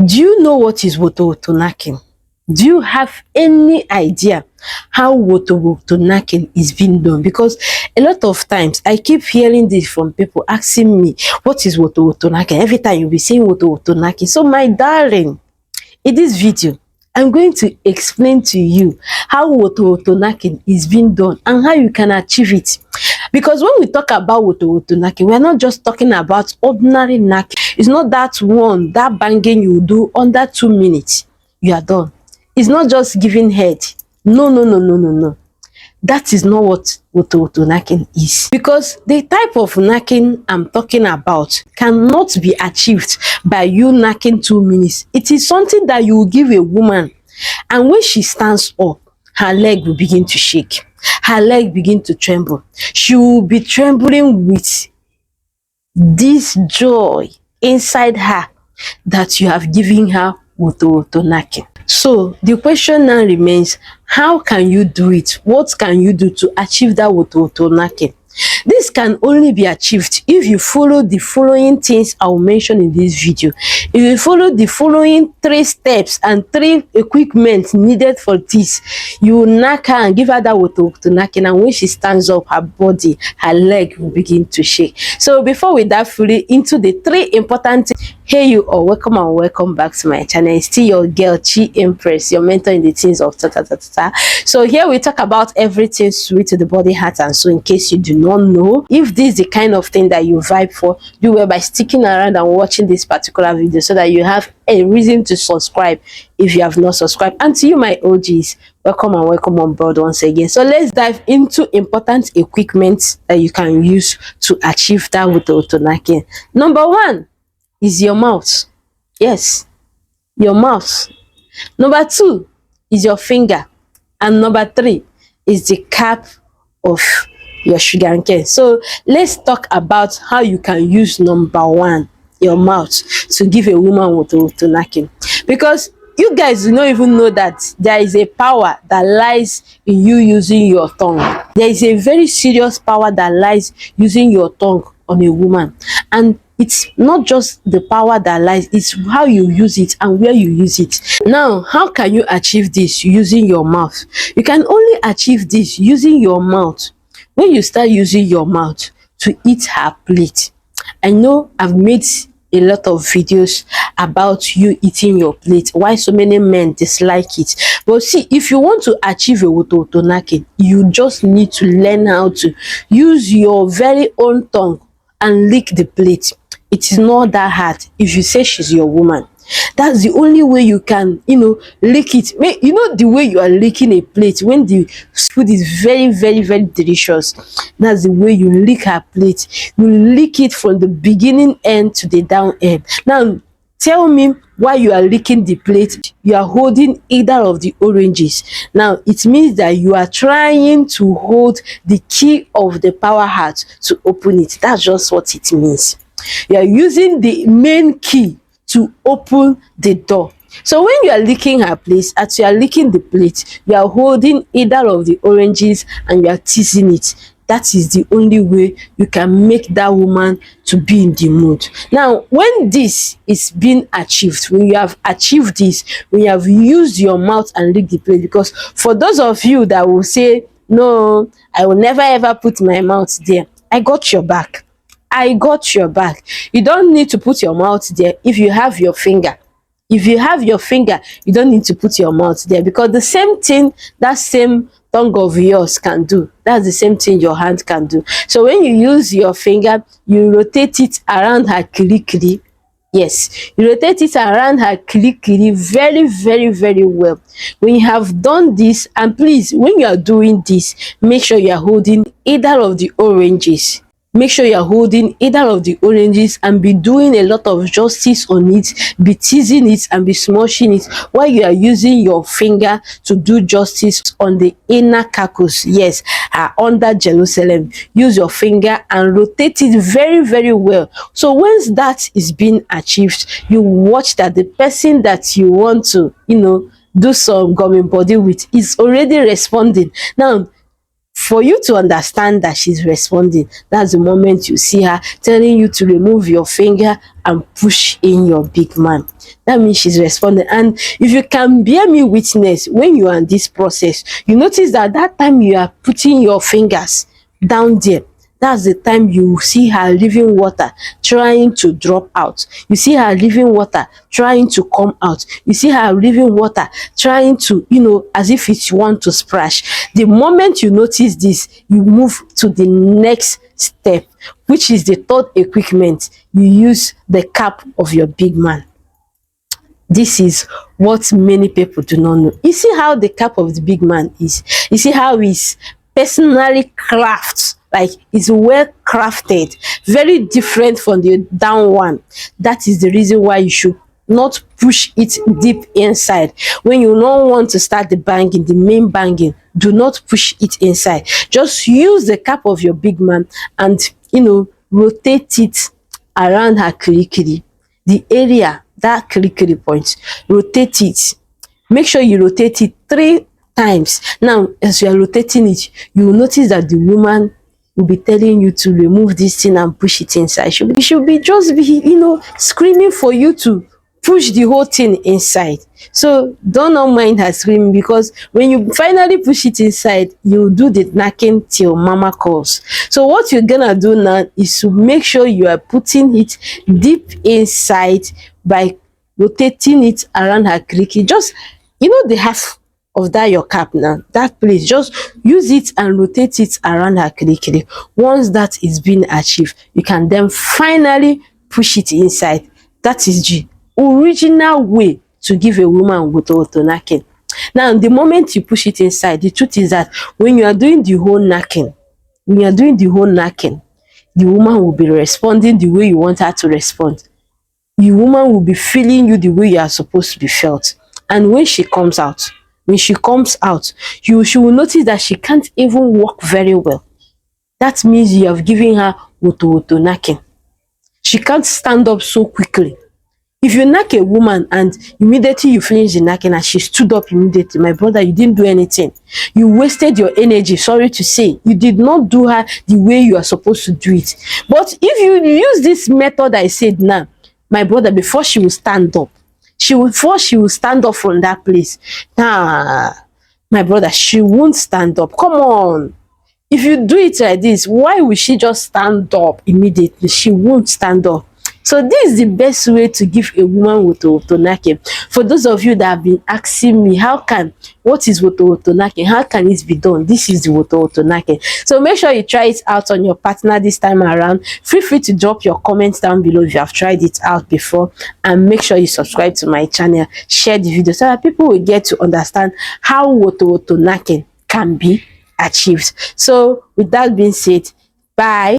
Do you know what is woto knacking? Do you have any idea how woto knacking is being done? Because a lot of times I keep hearing this from people asking me, what is woto knacking? Every time you'll be saying woto knacking. So my darling, in this video, I'm going to explain to you how woto knacking is being done and how you can achieve it. Because when we talk about woto knacking, we are not just talking about ordinary knacking. It's not that one, that banging you do under 2 minutes, you are done. It's not just giving head. No, no, no, no, no, no. That is not what woto knacking is. Because the type of knacking I'm talking about cannot be achieved by you knacking 2 minutes. It is something that you will give a woman, and when she stands up, her leg will begin to shake. Her leg begin to tremble. She will be trembling with this joy inside her that you have given her woto knacking. So the question now remains, how can you do it? What can you do to achieve that woto knacking? This can only be achieved if you follow the following things I will mention in this video. If you follow the following 3 steps and 3 equipment needed for this, you will knack her and give her that woto knacking, and when she stands up, her body, her leg will begin to shake. So before we dive fully into the 3 important things, hey you all, welcome and welcome back to my channel. It's still your girl Chi Empress, your mentor in the things of ta. So here we talk about everything sweet to the body, heart and soul. In case you do not know, if this is the kind of thing that you vibe for, do well by sticking around and watching this particular video so that you have a reason to subscribe if you have not subscribed. And to you my OGs, welcome and welcome on board once again. So let's dive into important equipment that you can use to achieve that woto knacking. Number 1 is your mouth. Yes, your mouth. Number 2 is your finger, and number 3 is the cap of your sugar cane. So let's talk about how you can use number 1, your mouth, to give a woman woto knacking. Because you guys do not even know that there is a power that lies in you using your tongue. There is a very serious power that lies using your tongue on a woman, and it's not just the power that lies, it's how you use it and where you use it. Now, how can you achieve this using your mouth? You can only achieve this using your mouth when you start using your mouth to eat her plate. I know I've made a lot of videos about you eating your plate, why so many men dislike it. But see, if you want to achieve a woto knacking, you just need to learn how to use your very own tongue and lick the plate. It is not that hard. If you say she's your woman, that's the only way you can, lick it. You know the way you are licking a plate when the food is very, very, very delicious. That's the way you lick her plate. You lick it from the beginning end to the down end. Now, tell me why you are licking the plate. You are holding either of the oranges. Now, it means that you are trying to hold the key of the power heart to open it. That's just what it means. You are using the main key to open the door. So when you are licking her plate, as you are licking the plate, you are holding either of the oranges and you are teasing it. That is the only way you can make that woman to be in the mood. Now, when this is being achieved, when you have achieved this, when you have used your mouth and lick the plate, because for those of you that will say, no, I will never ever put my mouth there, I got your back. I got your back. You don't need to put your mouth there if you have your finger. If you have your finger, you don't need to put your mouth there, because the same thing that same tongue of yours can do, that's the same thing your hand can do. So when you use your finger, you rotate it around her kiri. Yes, you rotate it around her kiri very, very, very well. When you have done this, and please, when you are doing this, make sure you are holding either of the oranges. Make sure you're holding either of the oranges and be doing a lot of justice on it, be teasing it and be smushing it while you are using your finger to do justice on the inner carcass. Yes, under Jerusalem. Use your finger and rotate it very, very well. So once that is being achieved, you watch that the person that you want to, do some gumming body with is already responding. Now, For you to understand that she's responding, that's the moment you see her telling you to remove your finger and push in your big man. That means she's responding. And if you can bear me witness, when you are in this process, you notice that that time you are putting your fingers down there, that's the time you see her leaving water trying to drop out. You see her leaving water trying to come out. You see her leaving water trying to, as if it's want to splash. The moment you notice this, you move to the next step, which is the third equipment. You use the cap of your big man. This is what many people do not know. You see how the cap of the big man is. You see how it's personally crafted, like it's well crafted, very different from the down one. That is the reason why you should not push it deep inside. When you don't want to start the banging, the main banging, do not push it inside. Just use the cap of your big man and rotate it around her kirikiri, the area, that kirikiri point. Rotate it. Make sure you rotate it 3 times. Now, as you are rotating it, you will notice that the woman will be telling you to remove this thing and push it inside. She should be just be, screaming for you to push the whole thing inside. So don't not mind her screaming, because when you finally push it inside, you do the knocking till mama calls. So what you're gonna do now is to make sure you are putting it deep inside by rotating it around her cricket. Just the half of that your cap now, that place, just use it and rotate it around her cricket. Once that is being achieved, you can then finally push it inside. That is the original way to give a woman woto knacking. Now, the moment you push it inside, the truth is that when you are doing the whole knacking, the woman will be responding the way you want her to respond. The woman will be feeling you the way you are supposed to be felt. And when she comes out, she will notice that she can't even walk very well. That means you have given her woto knacking. She can't stand up so quickly. If you knack a woman and immediately you finish the knacking and she stood up immediately, my brother, you didn't do anything. You wasted your energy. Sorry to say, you did not do her the way you are supposed to do it. But if you use this method I said now, my brother, before she will stand up, from that place, my brother, she won't stand up. Come on. If you do it like this, why will she just stand up immediately? She won't stand up. So this is the best way to give a woman woto knacking. For those of you that have been asking me, what is woto knacking? How can it be done? This is the woto knacking. So make sure you try it out on your partner this time around. Feel free to drop your comments down below if you have tried it out before, and make sure you subscribe to my channel. Share the video so that people will get to understand how woto knacking can be achieved. So with that being said, bye.